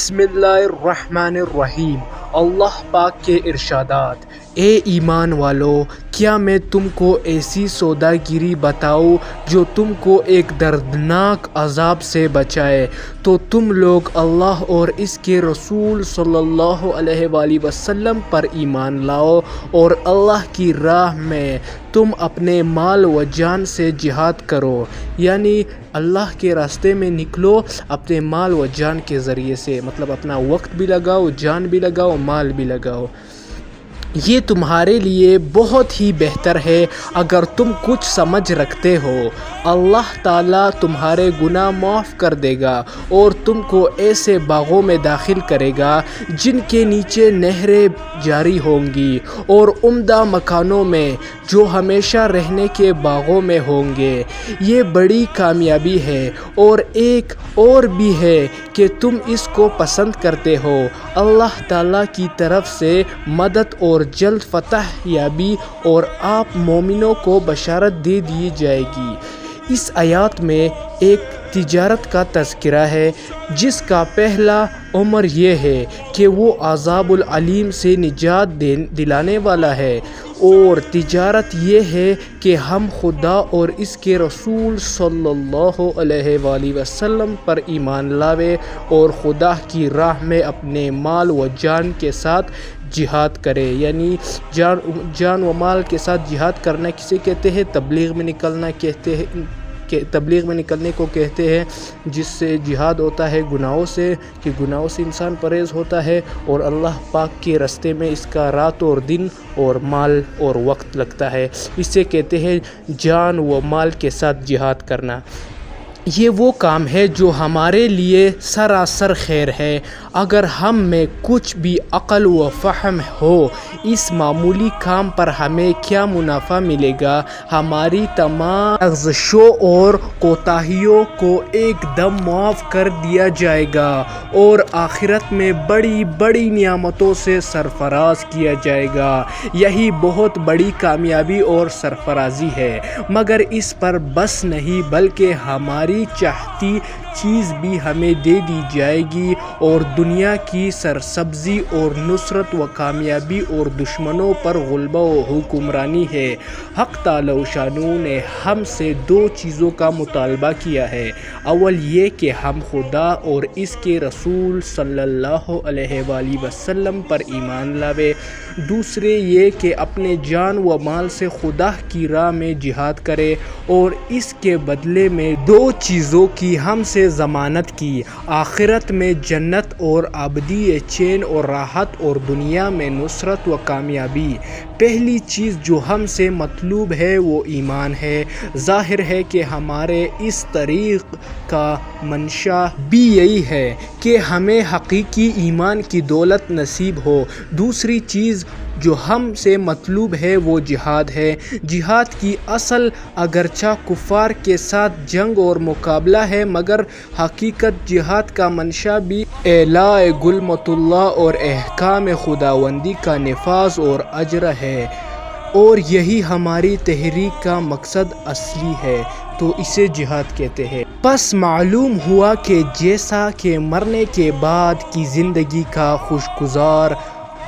بسم اللہ الرحمن الرحیم۔ اللہ پاک کے ارشادات: اے ایمان والو، کیا میں تم کو ایسی سوداگری بتاؤں جو تم کو ایک دردناک عذاب سے بچائے؟ تو تم لوگ اللہ اور اس کے رسول صلی اللہ علیہ وآلہ وسلم پر ایمان لاؤ اور اللہ کی راہ میں تم اپنے مال و جان سے جہاد کرو، یعنی اللہ کے راستے میں نکلو اپنے مال و جان کے ذریعے سے، مطلب اپنا وقت بھی لگاؤ، جان بھی لگاؤ، مال بھی لگاؤ۔ یہ تمہارے لیے بہت ہی بہتر ہے اگر تم کچھ سمجھ رکھتے ہو۔ اللہ تعالیٰ تمہارے گناہ معاف کر دے گا اور تم کو ایسے باغوں میں داخل کرے گا جن کے نیچے نہریں جاری ہوں گی، اور عمدہ مکانوں میں جو ہمیشہ رہنے کے باغوں میں ہوں گے۔ یہ بڑی کامیابی ہے، اور ایک اور بھی ہے کہ تم اس کو پسند کرتے ہو۔ اللہ تعالیٰ کی طرف سے مدد اور جلد فتح یابی اور آپ مومنوں کو بشارت دے دی جائے گی۔ اس آیات میں ایک تجارت کا تذکرہ ہے جس کا پہلا امر یہ ہے کہ وہ عذاب العلیم سے نجات دلانے والا ہے، اور تجارت یہ ہے کہ ہم خدا اور اس کے رسول صلی اللہ علیہ وآلہ وسلم پر ایمان لاوے اور خدا کی راہ میں اپنے مال و جان کے ساتھ جہاد کرے، یعنی جان و مال کے ساتھ جہاد کرنا کسے کہتے ہیں؟ تبلیغ میں نکلنا کہتے ہیں، کہ تبلیغ میں نکلنے کو کہتے ہیں، جس سے جہاد ہوتا ہے گناہوں سے، کہ گناہوں سے انسان پرہیز ہوتا ہے، اور اللہ پاک کے راستے میں اس کا رات اور دن اور مال اور وقت لگتا ہے۔ اسے کہتے ہیں جان و مال کے ساتھ جہاد کرنا۔ یہ وہ کام ہے جو ہمارے لیے سراسر خیر ہے۔ اگر ہم میں کچھ بھی عقل و فہم ہو اس معمولی کام پر ہمیں کیا منافع ملے گا؟ ہماری تمام لغزشوں اور کوتاہیوں کو ایک دم معاف کر دیا جائے گا اور آخرت میں بڑی بڑی نعمتوں سے سرفراز کیا جائے گا۔ یہی بہت بڑی کامیابی اور سرفرازی ہے، مگر اس پر بس نہیں بلکہ ہماری چاہتی چیز بھی ہمیں دے دی جائے گی، اور دنیا کی سرسبزی اور نصرت و کامیابی اور دشمنوں پر غلبہ و حکمرانی ہے۔ حق تعالی و شانہ نے ہم سے دو چیزوں کا مطالبہ کیا ہے۔ اول یہ کہ ہم خدا اور اس کے رسول صلی اللہ علیہ وآلہ وسلم پر ایمان لاوے، دوسرے یہ کہ اپنے جان و مال سے خدا کی راہ میں جہاد کرے، اور اس کے بدلے میں دو چیزوں کی ہم سے ضمانت کی: آخرت میں جنت اور ابدی چین اور راحت، اور دنیا میں نصرت و کامیابی۔ پہلی چیز جو ہم سے مطلوب ہے وہ ایمان ہے۔ ظاہر ہے کہ ہمارے اس طریق کا منشا بھی یہی ہے کہ ہمیں حقیقی ایمان کی دولت نصیب ہو۔ دوسری چیز جو ہم سے مطلوب ہے وہ جہاد ہے۔ جہاد کی اصل اگرچہ کفار کے ساتھ جنگ اور مقابلہ ہے، مگر حقیقت جہاد کا منشا بھی اعلاء کلمۃ اللہ اور احکام خداوندی کا نفاذ اور اجر ہے، اور یہی ہماری تحریک کا مقصد اصلی ہے، تو اسے جہاد کہتے ہیں۔ پس معلوم ہوا کہ جیسا کہ مرنے کے بعد کی زندگی کا خوشگزار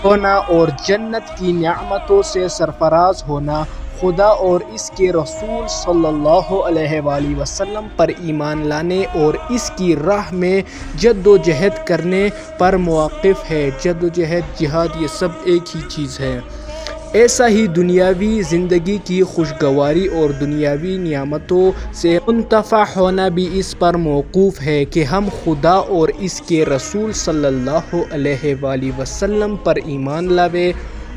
ہونا اور جنت کی نعمتوں سے سرفراز ہونا خدا اور اس کے رسول صلی اللہ علیہ وآلہ وسلم پر ایمان لانے اور اس کی راہ میں جد و جہد کرنے پر موقف ہے۔ جد و جہد، جہاد، یہ سب ایک ہی چیز ہے۔ ایسا ہی دنیاوی زندگی کی خوشگواری اور دنیاوی نعمتوں سے منتفع ہونا بھی اس پر موقوف ہے کہ ہم خدا اور اس کے رسول صلی اللہ علیہ وآلہ وسلم پر ایمان لاوے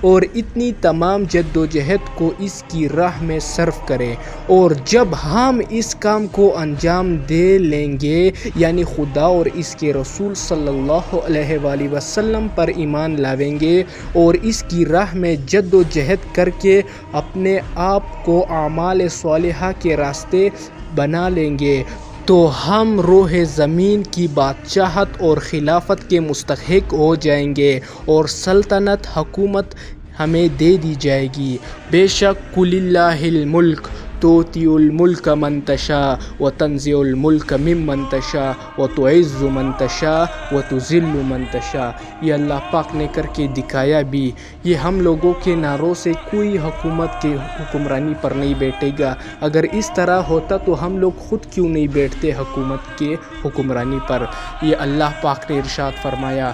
اور اتنی تمام جد و جہد کو اس کی راہ میں صرف کریں، اور جب ہم اس کام کو انجام دے لیں گے، یعنی خدا اور اس کے رسول صلی اللہ علیہ وآلہ وسلم پر ایمان لاویں گے اور اس کی راہ میں جد و جہد کر کے اپنے آپ کو اعمال صالحہ کے راستے بنا لیں گے، تو ہم روح زمین کی بادشاہت اور خلافت کے مستحق ہو جائیں گے، اور سلطنت، حکومت ہمیں دے دی جائے گی۔ بے شک قل للہ الملک توتی الملک من تشاء وتنزع الملک ممن تشاء وتعز من تشاء وتذل من تشاء۔ یہ اللہ پاک نے کر کے دکھایا بھی۔ یہ ہم لوگوں کے نعروں سے کوئی حکومت کے حکمرانی پر نہیں بیٹھے گا۔ اگر اس طرح ہوتا تو ہم لوگ خود کیوں نہیں بیٹھتے حکومت کے حکمرانی پر۔ یہ اللہ پاک نے ارشاد فرمایا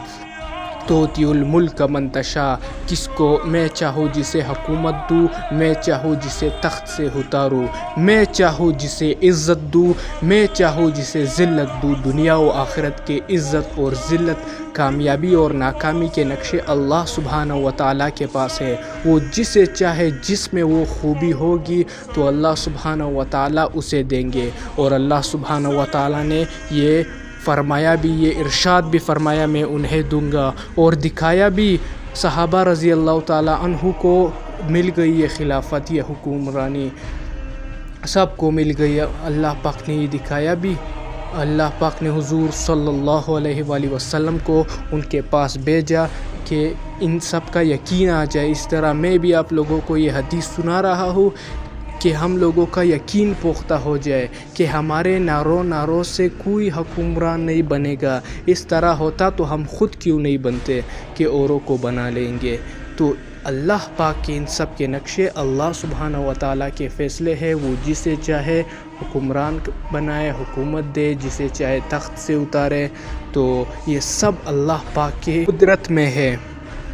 توتی الملک من تشاء، کس کو میں چاہوں جسے حکومت دوں، میں چاہوں جسے تخت سے اتاروں، میں چاہوں جسے عزت دوں، میں چاہوں جسے ذلت دوں۔ دنیا و آخرت کے عزت اور ذلت، کامیابی اور ناکامی کے نقشے اللہ سبحانہ و تعالیٰ کے پاس ہے۔ وہ جسے چاہے جس میں وہ خوبی ہوگی تو اللہ سبحانہ و تعالیٰ اسے دیں گے۔ اور اللہ سبحانہ و تعالیٰ نے یہ فرمایا بھی، یہ ارشاد بھی فرمایا میں انہیں دوں گا، اور دکھایا بھی۔ صحابہ رضی اللہ تعالیٰ عنہ کو مل گئی یہ خلافت، یہ حکمرانی سب کو مل گئی۔ اللہ پاک نے یہ دکھایا بھی۔ اللہ پاک نے حضور صلی اللہ علیہ وآلہ وسلم کو ان کے پاس بھیجا کہ ان سب کا یقین آ جائے۔ اس طرح میں بھی آپ لوگوں کو یہ حدیث سنا رہا ہوں کہ ہم لوگوں کا یقین پختہ ہو جائے کہ ہمارے نعروں سے کوئی حکمران نہیں بنے گا۔ اس طرح ہوتا تو ہم خود کیوں نہیں بنتے کہ اوروں کو بنا لیں گے۔ تو اللہ پاک کے ان سب کے نقشے، اللہ سبحانہ و تعالیٰ کے فیصلے ہیں۔ وہ جسے چاہے حکمران بنائے، حکومت دے، جسے چاہے تخت سے اتارے۔ تو یہ سب اللہ پاک کی قدرت میں ہے۔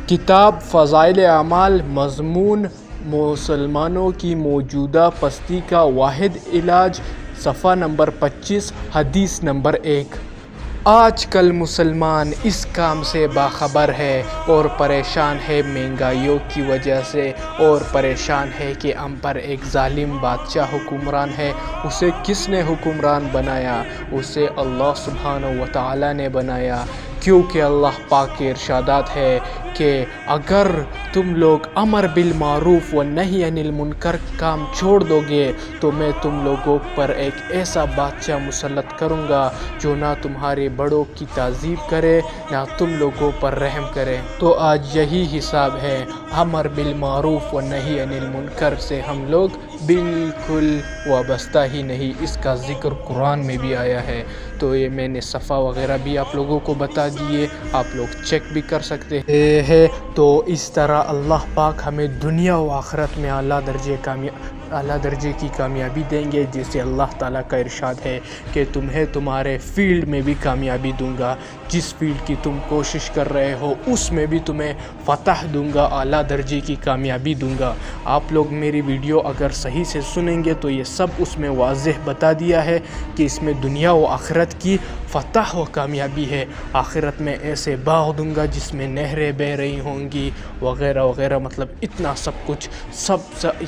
کتاب فضائل اعمال، مضمون مسلمانوں کی موجودہ پستی کا واحد علاج، صفحہ نمبر 25، حدیث نمبر 1۔ آج کل مسلمان اس کام سے باخبر ہے اور پریشان ہے مہنگائیوں کی وجہ سے، اور پریشان ہے کہ ہم پر ایک ظالم بادشاہ حکمران ہے۔ اسے کس نے حکمران بنایا؟ اسے اللہ سبحانہ و تعالیٰ نے بنایا، کیونکہ اللہ پاک کے ارشادات ہے کہ اگر تم لوگ امر بالمعروف و نہی عن المنکر کام چھوڑ دو گے تو میں تم لوگوں پر ایک ایسا بادشاہ مسلط کروں گا جو نہ تمہارے بڑوں کی تعظیم کرے نہ تم لوگوں پر رحم کرے۔ تو آج یہی حساب ہے، امر بالمعروف و نہی عن المنکر سے ہم لوگ بالکل وابستہ ہی نہیں۔ اس کا ذکر قرآن میں بھی آیا ہے۔ تو یہ میں نے صفحہ وغیرہ بھی آپ لوگوں کو بتا دیے، آپ لوگ چیک بھی کر سکتے ہیں۔ تو اس طرح اللہ پاک ہمیں دنیا و آخرت میں اعلیٰ درجے کی کامیابی دیں گے، جیسے اللہ تعالیٰ کا ارشاد ہے کہ تمہیں تمہارے فیلڈ میں بھی کامیابی دوں گا، جس فیلڈ کی تم کوشش کر رہے ہو اس میں بھی تمہیں فتح دوں گا، اعلیٰ درجے کی کامیابی دوں گا۔ آپ لوگ میری ویڈیو اگر صحیح سے سنیں گے تو یہ سب اس میں واضح بتا دیا ہے کہ اس میں دنیا و آخرت کی فتح و کامیابی ہے۔ آخرت میں ایسے باغ دوں گا جس میں نہریں بہہ رہی ہوں گی وغیرہ وغیرہ، مطلب اتنا سب کچھ،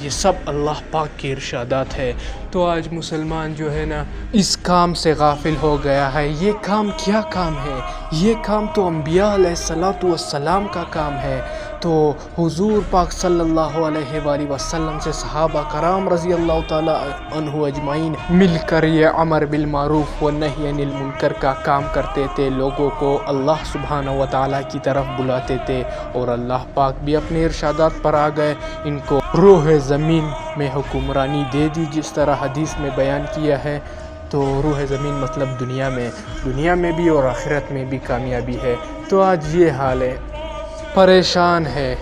یہ سب اللہ پاک کے ارشادات ہے۔ تو آج مسلمان جو ہے نا اس کام سے غافل ہو گیا ہے۔ یہ کام کیا کام ہے؟ یہ کام تو انبیاء علیہ السلام کا کام ہے۔ تو حضور پاک صلی اللہ علیہ وآلہ وسلم سے صحابہ کرام رضی اللہ تعالیٰ عنہ اجمعین مل کر یہ امر بالمعروف و نہی عن المنکر کا کام کرتے تھے، لوگوں کو اللہ سبحانہ و تعالیٰ کی طرف بلاتے تھے، اور اللہ پاک بھی اپنے ارشادات پر آ گئے، ان کو روح زمین میں حکمرانی دے دی، جس طرح حدیث میں بیان کیا ہے۔ تو روح زمین مطلب دنیا میں بھی اور آخرت میں بھی کامیابی ہے۔ تو آج یہ حال ہے، پریشان ہے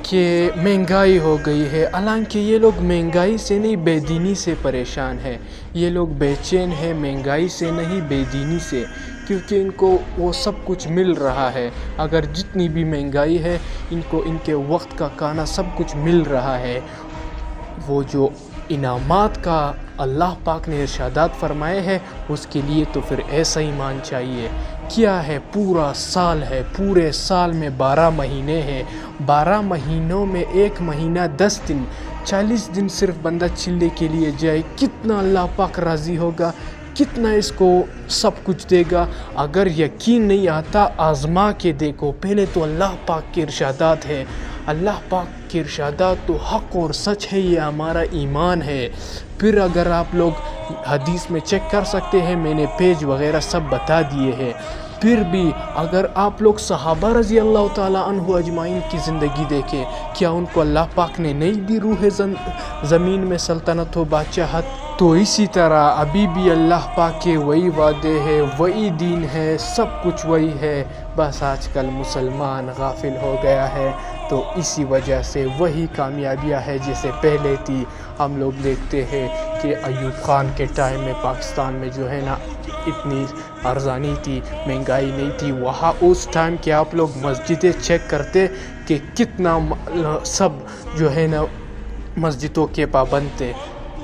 کہ مہنگائی ہو گئی ہے، حالانکہ یہ لوگ مہنگائی سے نہیں بے دینی سے پریشان ہیں۔ یہ لوگ بے چین ہیں مہنگائی سے نہیں، بے دینی سے، کیونکہ ان کو وہ سب کچھ مل رہا ہے۔ اگر جتنی بھی مہنگائی ہے ان کو ان کے وقت کا کھانا سب کچھ مل رہا ہے۔ وہ جو انعامات کا اللہ پاک نے ارشادات فرمائے ہیں اس کے لیے تو پھر ایسا ایمان چاہیے۔ کیا ہے؟ پورا سال ہے، پورے سال میں 12 مہینے ہیں، 12 مہینوں میں ایک مہینہ 10 دن، 40 دن صرف بندہ چلنے کے لیے جائے، کتنا اللہ پاک راضی ہوگا، کتنا اس کو سب کچھ دے گا۔ اگر یقین نہیں آتا آزما کے دیکھو، پہلے تو اللہ پاک کے ارشادات ہے، اللہ پاک کے ارشادات تو حق اور سچ ہے، یہ ہمارا ایمان ہے۔ پھر اگر آپ لوگ حدیث میں چیک کر سکتے ہیں، میں نے پیج وغیرہ سب بتا دیے ہیں۔ پھر بھی اگر آپ لوگ صحابہ رضی اللہ تعالیٰ عنہ اجمعین کی زندگی دیکھیں، کیا ان کو اللہ پاک نے نہیں دی روح زمین میں سلطنت و بادشاہت؟ تو اسی طرح ابھی بھی اللہ پاک کے وہی وعدے ہیں، وہی دین ہے، سب کچھ وہی ہے، بس آج کل مسلمان غافل ہو گیا ہے، تو اسی وجہ سے وہی کامیابیاں ہے جیسے پہلے تھی۔ ہم لوگ دیکھتے ہیں کہ ایوب خان کے ٹائم میں پاکستان میں جو ہے نا اتنی ارزانی تھی، مہنگائی نہیں تھی، وہاں اس ٹائم کے آپ لوگ مسجدیں چیک کرتے کہ کتنا سب جو ہے نا مسجدوں کے پابند تھے۔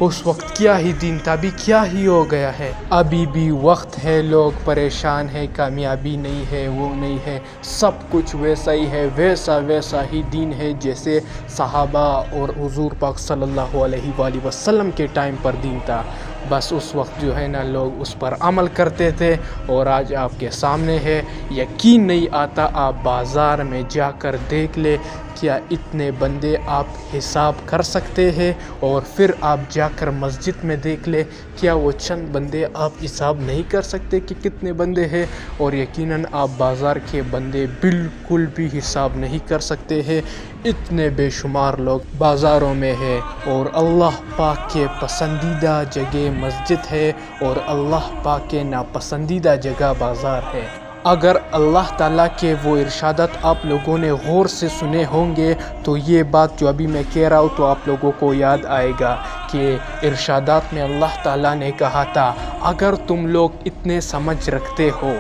اس وقت کیا ہی دین تھا، ابھی کیا ہی ہو گیا ہے۔ ابھی بھی وقت ہے، لوگ پریشان ہیں، کامیابی نہیں ہے، وہ نہیں ہے، سب کچھ ویسا ہی ہے، ویسا ہی دین ہے جیسے صحابہ اور حضور پاک صلی اللہ علیہ وآلہ وسلم کے ٹائم پر دین تھا۔ بس اس وقت جو ہے نا لوگ اس پر عمل کرتے تھے، اور آج آپ کے سامنے ہے۔ یقین نہیں آتا، آپ بازار میں جا کر دیکھ لے، کیا اتنے بندے آپ حساب کر سکتے ہیں؟ اور پھر آپ جا کر مسجد میں دیکھ لے، کیا وہ چند بندے آپ حساب نہیں کر سکتے کہ کتنے بندے ہیں؟ اور یقیناً آپ بازار کے بندے بالکل بھی حساب نہیں کر سکتے ہیں، اتنے بے شمار لوگ بازاروں میں ہے۔ اور اللہ پاک کے پسندیدہ جگہ مسجد ہے، اور اللہ پاک کے ناپسندیدہ جگہ بازار ہے۔ اگر اللہ تعالیٰ کے وہ ارشادات آپ لوگوں نے غور سے سنے ہوں گے تو یہ بات جو ابھی میں کہہ رہا ہوں تو آپ لوگوں کو یاد آئے گا کہ ارشادات میں اللہ تعالیٰ نے کہا تھا، اگر تم لوگ اتنے سمجھ رکھتے ہو،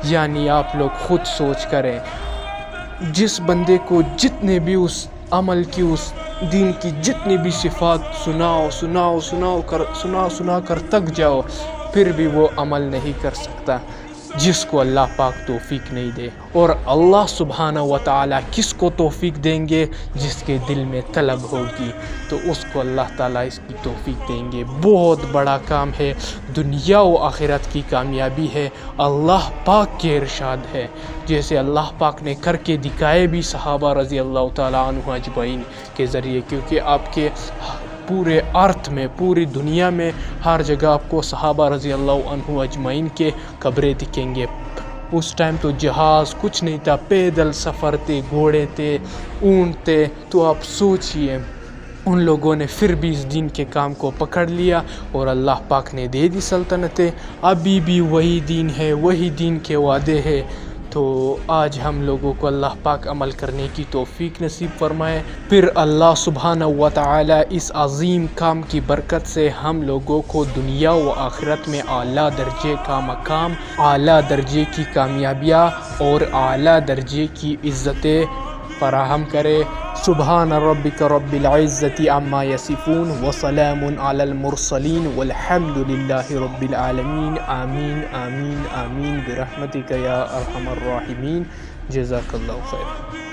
یعنی آپ لوگ خود سوچ کریں، جس بندے کو جتنے بھی اس عمل کی، اس دین کی جتنی بھی صفات سنا کر تک جاؤ، پھر بھی وہ عمل نہیں کر سکتا، جس کو اللہ پاک توفیق نہیں دے۔ اور اللہ سبحانہ و تعالیٰ کس کو توفیق دیں گے؟ جس کے دل میں طلب ہوگی، تو اس کو اللہ تعالیٰ اس کی توفیق دیں گے۔ بہت بڑا کام ہے، دنیا و آخرت کی کامیابی ہے، اللہ پاک کے ارشاد ہے، جیسے اللہ پاک نے کر کے دکھائے بھی صحابہ رضی اللہ تعالیٰ عنہ اجمعین کے ذریعے، کیونکہ آپ کے پورے ارتھ میں، پوری دنیا میں ہر جگہ آپ کو صحابہ رضی اللہ عنہ اجمعین کے قبریں دکھیں گے۔ اس ٹائم تو جہاز کچھ نہیں تھا، پیدل سفر تھے، گھوڑے تھے، اونٹ تھے، تو آپ سوچئے ان لوگوں نے پھر بھی اس دین کے کام کو پکڑ لیا، اور اللہ پاک نے دے دی سلطنتیں۔ ابھی بھی وہی دین ہے، وہی دین کے وعدے ہیں، تو آج ہم لوگوں کو اللہ پاک عمل کرنے کی توفیق نصیب فرمائے۔ پھر اللہ سبحانہ و تعالی اس عظیم کام کی برکت سے ہم لوگوں کو دنیا و آخرت میں اعلیٰ درجے کا مقام، اعلیٰ درجے کی کامیابیاں اور اعلیٰ درجے کی عزتیں فراہم کرے۔ سبحان ربک رب العزت عما یصفون وسلام علی المرسلین والحمد للہ رب العالمین۔ آمین آمین آمین برحمتک یا ارحم الراحمین۔ جزاک اللہ خیر۔